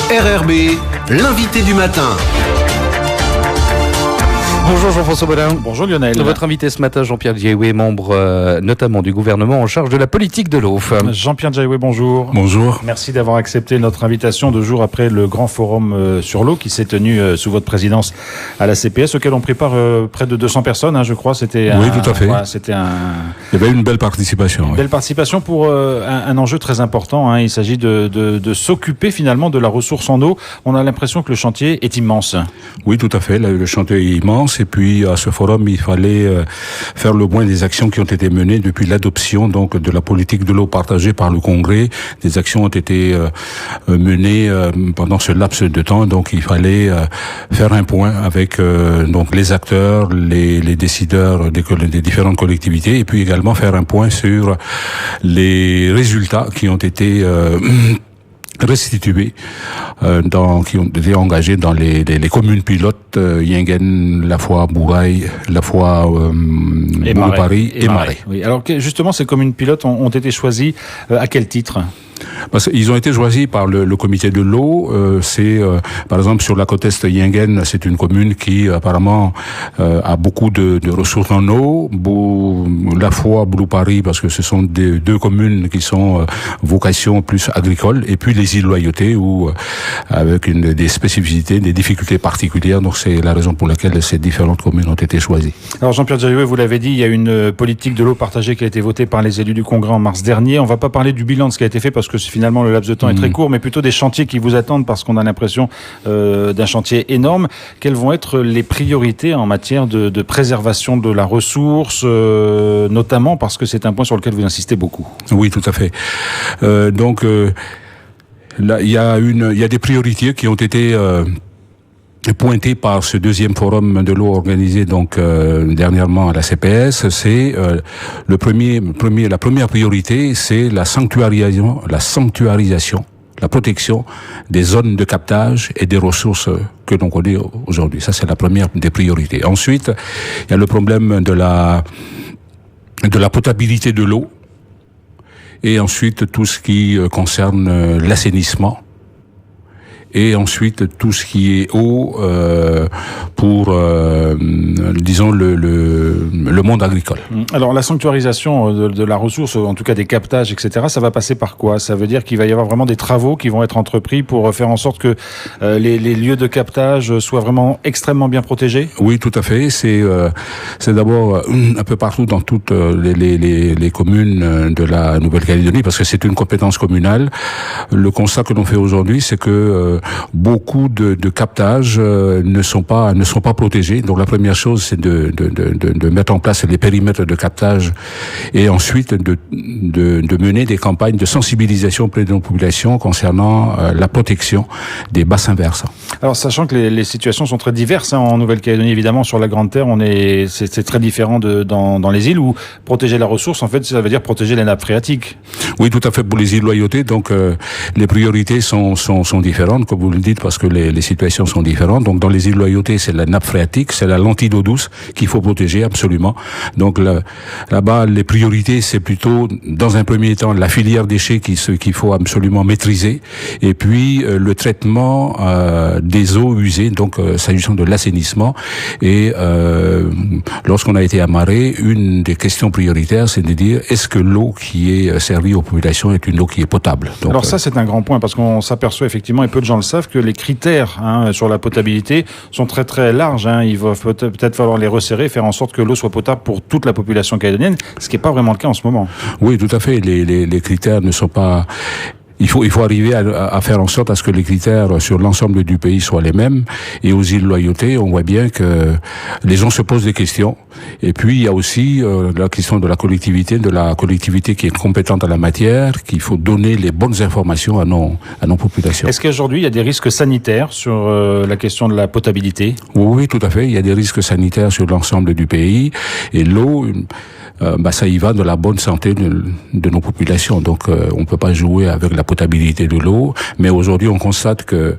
RRB, l'invité du matin. Bonjour Jean-François Bodin. Bonjour Lionel. Votre invité ce matin, Jean-Pierre Djaoué, membre notamment du gouvernement en charge de la politique de l'eau. Jean-Pierre Djaoué, bonjour. Bonjour. Merci d'avoir accepté notre invitation 2 jours après le grand forum sur l'eau qui s'est tenu sous votre présidence à la CPS, auquel on prépare près de 200 personnes, je crois. Oui, tout à fait. Voilà, c'était Il y avait une belle participation. Belle participation pour un enjeu très important. Il s'agit de s'occuper finalement de la ressource en eau. On a l'impression que le chantier est immense. Oui, tout à fait. Le chantier est immense. Et puis, à ce forum, il fallait faire le point des actions qui ont été menées depuis l'adoption donc de la politique de l'eau partagée par le Congrès. Des actions ont été menées pendant ce laps de temps. Donc, il fallait faire un point avec donc les acteurs, les décideurs des différentes collectivités, et puis également faire un point sur les résultats qui ont été restitués, qui ont été engagés dans les communes pilotes, Yingen, la fois Bourail, la fois Paris et Marais. Oui. Alors justement, ces communes pilotes ont été choisies à quel titre ? Parce qu'ils ont été choisis par le comité de l'eau. Par exemple, sur la côte est Yingen, c'est une commune qui apparemment a beaucoup de ressources en eau. La fois Blue Paris, parce que ce sont deux communes qui sont vocation plus agricole, et puis les îles Loyauté, où avec des spécificités, des difficultés particulières. Donc c'est la raison pour laquelle ces différentes communes ont été choisies. Alors Jean-Pierre Djaoué, vous l'avez dit, il y a une politique de l'eau partagée qui a été votée par les élus du Congrès en mars dernier. On va pas parler du bilan de ce qui a été fait parce que finalement le laps de temps est très court, mais plutôt des chantiers qui vous attendent parce qu'on a l'impression d'un chantier énorme. Quelles vont être les priorités en matière de préservation de la ressource, notamment parce que c'est un point sur lequel vous insistez beaucoup? Oui, tout à fait. Là, il y a des priorités qui ont été pointé par ce deuxième forum de l'eau organisé donc dernièrement à la CPS. C'est la première priorité, c'est la sanctuarisation, la protection des zones de captage et des ressources que l'on connaît aujourd'hui. Ça, c'est la première des priorités. Ensuite, il y a le problème de la potabilité de l'eau, et ensuite tout ce qui concerne l'assainissement. Et ensuite tout ce qui est eau pour disons le monde agricole. Alors la sanctuarisation de la ressource, en tout cas des captages, etc., ça va passer par quoi? Ça veut dire qu'il va y avoir vraiment des travaux qui vont être entrepris pour faire en sorte que les lieux de captage soient vraiment extrêmement bien protégés? Oui, tout à fait. C'est d'abord un peu partout dans toutes les communes de la Nouvelle-Calédonie, parce que c'est une compétence communale. Le constat que l'on fait aujourd'hui, c'est que beaucoup de captages ne sont pas protégés. Donc la première chose, c'est de mettre en place les périmètres de captage, et ensuite de mener des campagnes de sensibilisation auprès de nos populations concernant la protection des bassins versants. Alors sachant que les situations sont très diverses en Nouvelle-Calédonie, évidemment sur la Grande Terre, c'est très différent dans les îles où protéger la ressource, en fait, ça veut dire protéger les nappes phréatiques. Oui, tout à fait. Pour les îles Loyauté, donc les priorités sont différentes, comme vous le dites, parce que les situations sont différentes. Donc dans les îles Loyauté, c'est la nappe phréatique, c'est la lentille d'eau douce qu'il faut protéger absolument. Donc là-bas, les priorités, c'est plutôt dans un premier temps la filière déchets qu'il faut absolument maîtriser, et puis le traitement des eaux usées, donc s'agissant de l'assainissement. Et lorsqu'on a été à Marais, une des questions prioritaires, c'est de dire est-ce que l'eau qui est servie aux populations est une eau qui est potable. Donc, alors ça, c'est un grand point, parce qu'on s'aperçoit effectivement, et peu de gens le savent, que les critères sur la potabilité sont très très larges. Il va peut-être falloir les resserrer, faire en sorte que l'eau soit potable pour toute la population calédonienne, ce qui n'est pas vraiment le cas en ce moment. Oui, tout à fait. Les critères ne sont pas... Il faut arriver à faire en sorte à ce que les critères sur l'ensemble du pays soient les mêmes. Et aux îles Loyauté, on voit bien que les gens se posent des questions. Et puis il y a aussi la question de la collectivité qui est compétente en la matière, qu'il faut donner les bonnes informations à nos populations. Est-ce qu'aujourd'hui il y a des risques sanitaires sur la question de la potabilité? Oui, tout à fait. Il y a des risques sanitaires sur l'ensemble du pays. Et l'eau, ça y va de la bonne santé de nos populations. Donc on peut pas jouer avec la potabilité de l'eau, mais aujourd'hui on constate que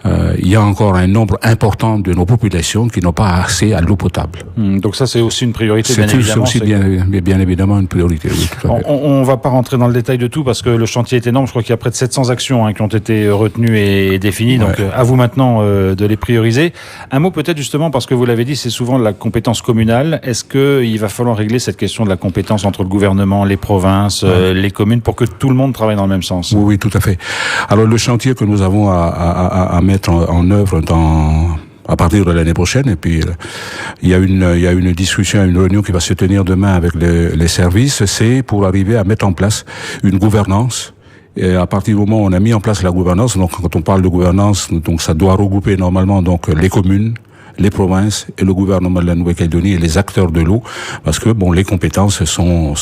il y a encore un nombre important de nos populations qui n'ont pas accès à l'eau potable. Donc ça c'est aussi une priorité, bien évidemment. C'est aussi bien évidemment une priorité. Oui, tout à fait. On va pas rentrer dans le détail de tout parce que le chantier est énorme. Je crois qu'il y a près de 700 actions qui ont été retenues et définies. Donc à vous maintenant de les prioriser. Un mot peut-être justement parce que vous l'avez dit, c'est souvent la compétence communale. Est-ce que il va falloir régler cette question de la compétence entre le gouvernement, les provinces, les communes, pour que tout le monde travaille dans le même sens? Oui, tout à fait. Alors le chantier que nous avons à mettre en œuvre à partir de l'année prochaine, et puis il y a une discussion, une réunion qui va se tenir demain avec les services, c'est pour arriver à mettre en place une gouvernance. Et à partir du moment où on a mis en place la gouvernance, donc quand on parle de gouvernance, donc ça doit regrouper normalement donc les communes, les provinces et le gouvernement de la Nouvelle-Calédonie et les acteurs de l'eau, parce que bon, les compétences sont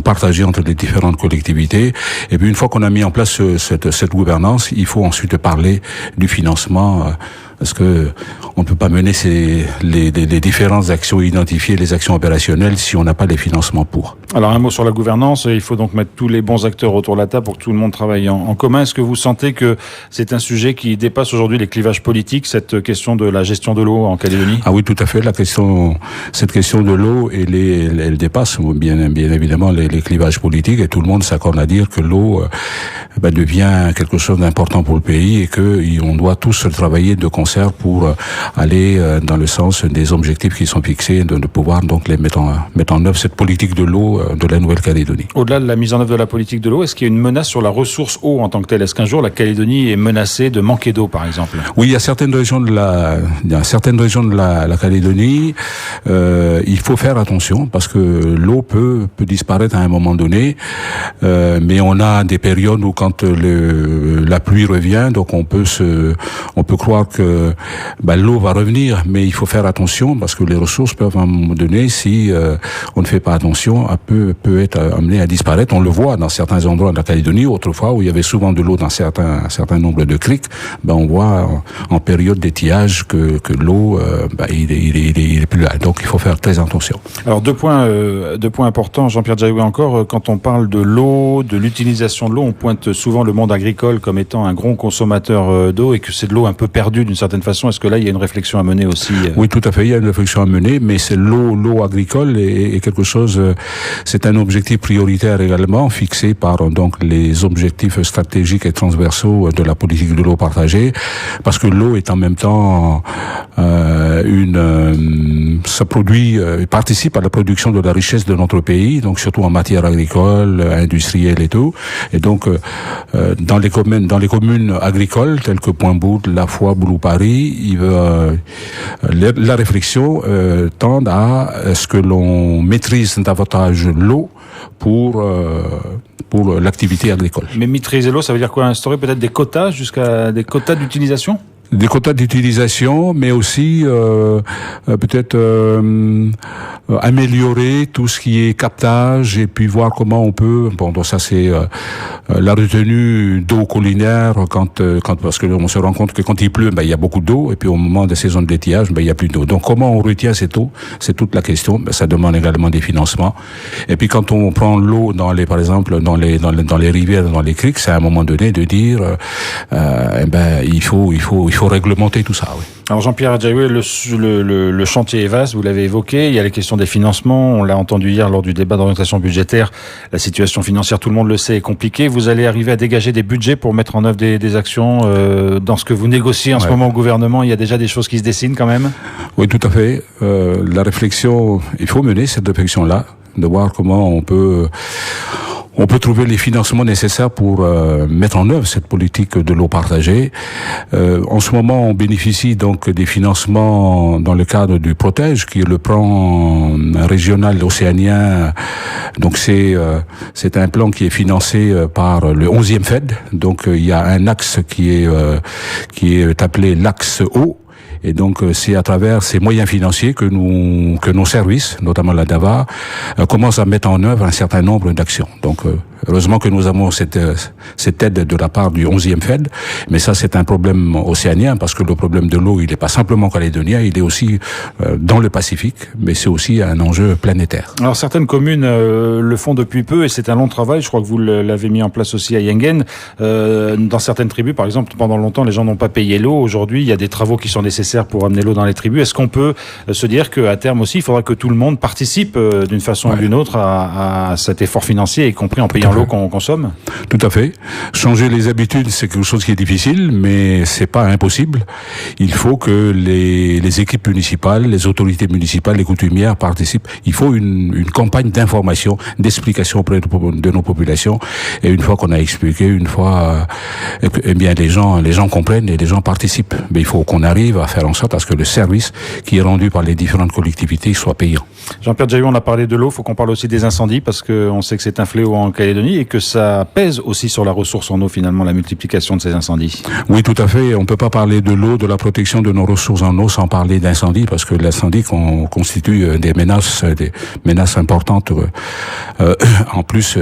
partagées entre les différentes collectivités. Et puis une fois qu'on a mis en place cette gouvernance, il faut ensuite parler du financement. Parce que on ne peut pas mener les différentes actions identifiées, les actions opérationnelles, si on n'a pas les financements pour. Alors un mot sur la gouvernance, il faut donc mettre tous les bons acteurs autour de la table pour que tout le monde travaille en commun. Est-ce que vous sentez que c'est un sujet qui dépasse aujourd'hui les clivages politiques, cette question de la gestion de l'eau en Calédonie? Ah oui, tout à fait. Cette question de l'eau, elle dépasse bien évidemment les clivages politiques, et tout le monde s'accorde à dire que l'eau devient quelque chose d'important pour le pays et que on doit tous travailler de concert pour aller dans le sens des objectifs qui sont fixés, de pouvoir donc les mettre en œuvre cette politique de l'eau de la Nouvelle-Calédonie. Au-delà de la mise en œuvre de la politique de l'eau, est-ce qu'il y a une menace sur la ressource eau en tant que telle? Est-ce qu'un jour la Calédonie est menacée de manquer d'eau, par exemple? Oui, il y a certaines régions de la Calédonie, il faut faire attention parce que l'eau peut disparaître à un moment donné, mais on a des périodes où quand la pluie revient, donc on peut croire que l'eau va revenir, mais il faut faire attention parce que les ressources peuvent à un moment donné, si on ne fait pas attention, peut être amené à disparaître. On le voit dans certains endroits de la Calédonie. Autrefois, où il y avait souvent de l'eau dans un certain nombre de criques, on voit en période d'étiage que l'eau, il est plus là. Donc il faut faire très attention. Alors deux points importants, Jean-Pierre Djaïoué encore. Quand on parle de l'eau, de l'utilisation de l'eau, on pointe souvent le monde agricole comme étant un gros consommateur d'eau et que c'est de l'eau un peu perdue d'une certaine façon. Est-ce que là, il y a une réflexion à mener aussi? Oui, tout à fait. Il y a une réflexion à mener, mais c'est l'eau agricole est quelque chose. C'est un objectif prioritaire également fixé par donc les objectifs stratégiques et transversaux de la politique de l'eau partagée, parce que l'eau est en même temps ça participe à la production de la richesse de notre pays, donc surtout en matière agricole, industrielle et tout. Et donc dans les communes agricoles telles que Pointe-Bourde, La Foix, Boulou-Paris, la réflexion tend à ce que l'on maîtrise davantage l'eau pour l'activité agricole. Mais maîtriser l'eau, ça veut dire quoi? Instaurer peut-être des quotas, jusqu'à des quotas d'utilisation? Des quotas d'utilisation, mais aussi peut-être améliorer tout ce qui est captage et puis voir comment on peut. Bon, donc ça c'est la retenue d'eau collinaire parce que on se rend compte que quand il pleut, il y a beaucoup d'eau et puis au moment des saisons d'étiage, il y a plus d'eau. Donc comment on retient cette eau, c'est toute la question. Ça demande également des financements. Et puis quand on prend l'eau par exemple dans les rivières, dans les criques, c'est à un moment donné de dire il faut réglementer tout ça. Oui. Alors Jean-Pierre Djaïoué, le chantier est vaste, vous l'avez évoqué, il y a les questions des financements, on l'a entendu hier lors du débat d'orientation budgétaire, la situation financière, tout le monde le sait, est compliquée. Vous allez arriver à dégager des budgets pour mettre en œuvre des actions dans ce que vous négociez en ce moment au gouvernement? Il y a déjà des choses qui se dessinent quand même? Oui, tout à fait. La réflexion, il faut mener cette réflexion-là, de voir comment on peut trouver les financements nécessaires pour mettre en œuvre cette politique de l'eau partagée. En ce moment, on bénéficie donc des financements dans le cadre du Protège, qui est le plan régional océanien. Donc c'est un plan qui est financé par le 11e FED. Donc il y a un axe qui est appelé l'axe eau. Et donc, c'est à travers ces moyens financiers que nos services, notamment la DAVA, commencent à mettre en œuvre un certain nombre d'actions. Donc, heureusement que nous avons cette aide de la part du 11e FED, mais ça, c'est un problème océanien, parce que le problème de l'eau, il n'est pas simplement calédonien, il est aussi dans le Pacifique, mais c'est aussi un enjeu planétaire. Alors, certaines communes le font depuis peu, et c'est un long travail. Je crois que vous l'avez mis en place aussi à Yengen. Dans certaines tribus, par exemple, pendant longtemps, les gens n'ont pas payé l'eau. Aujourd'hui, il y a des travaux qui sont nécessaires pour amener l'eau dans les tribus. Est-ce qu'on peut se dire qu'à terme aussi, il faudra que tout le monde participe d'une façon ou d'une autre à cet effort financier, y compris en payant l'eau qu'on consomme? Tout à fait. Changer les habitudes, c'est quelque chose qui est difficile, mais c'est pas impossible. Il faut que les équipes municipales, les autorités municipales, les coutumières participent. Il faut une campagne d'information, d'explication auprès de nos populations. Et une fois qu'on a expliqué, une fois, eh bien, les gens comprennent et les gens participent. Mais il faut qu'on arrive à faire en sorte à ce que le service qui est rendu par les différentes collectivités soit payant. Jean-Pierre Jaillot, on a parlé de l'eau, il faut qu'on parle aussi des incendies, parce qu'on sait que c'est un fléau en Calédonie et que ça pèse aussi sur la ressource en eau, finalement, la multiplication de ces incendies. Oui, tout à fait. On peut pas parler de l'eau, de la protection de nos ressources en eau sans parler d'incendie, parce que l'incendie constitue des menaces importantes en plus,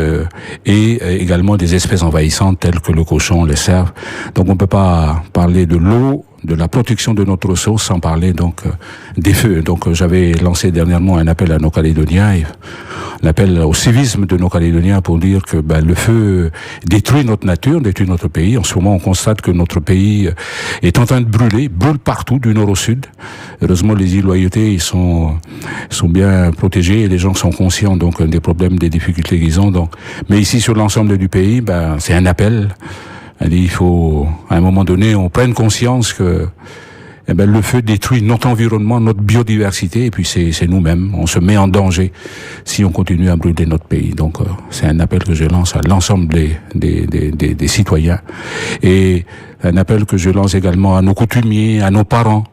et également des espèces envahissantes telles que le cochon, le cerf. Donc on peut pas parler de l'eau, de la protection de notre ressource sans parler donc des feux. Donc j'avais lancé dernièrement un appel à nos Calédoniens, un appel au civisme de nos Calédoniens pour dire que le feu détruit notre nature, détruit notre pays. En ce moment, on constate que notre pays est en train de brûle partout du nord au sud. Heureusement, les îles Loyauté, ils sont bien protégés et les gens sont conscients donc des problèmes, des difficultés qu'ils ont. Donc, mais ici sur l'ensemble du pays, c'est un appel. Il faut, à un moment donné, on prenne conscience que le feu détruit notre environnement, notre biodiversité, et puis c'est nous-mêmes. On se met en danger si on continue à brûler notre pays. Donc, c'est un appel que je lance à l'ensemble des citoyens. Et un appel que je lance également à nos coutumiers, à nos parents,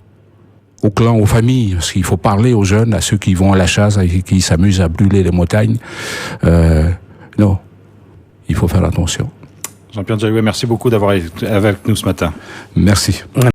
aux clans, aux familles, parce qu'il faut parler aux jeunes, à ceux qui vont à la chasse, à ceux qui s'amusent à brûler les montagnes. Non, il faut faire attention. Jean-Pierre Jaillot, merci beaucoup d'avoir été avec nous ce matin. Merci.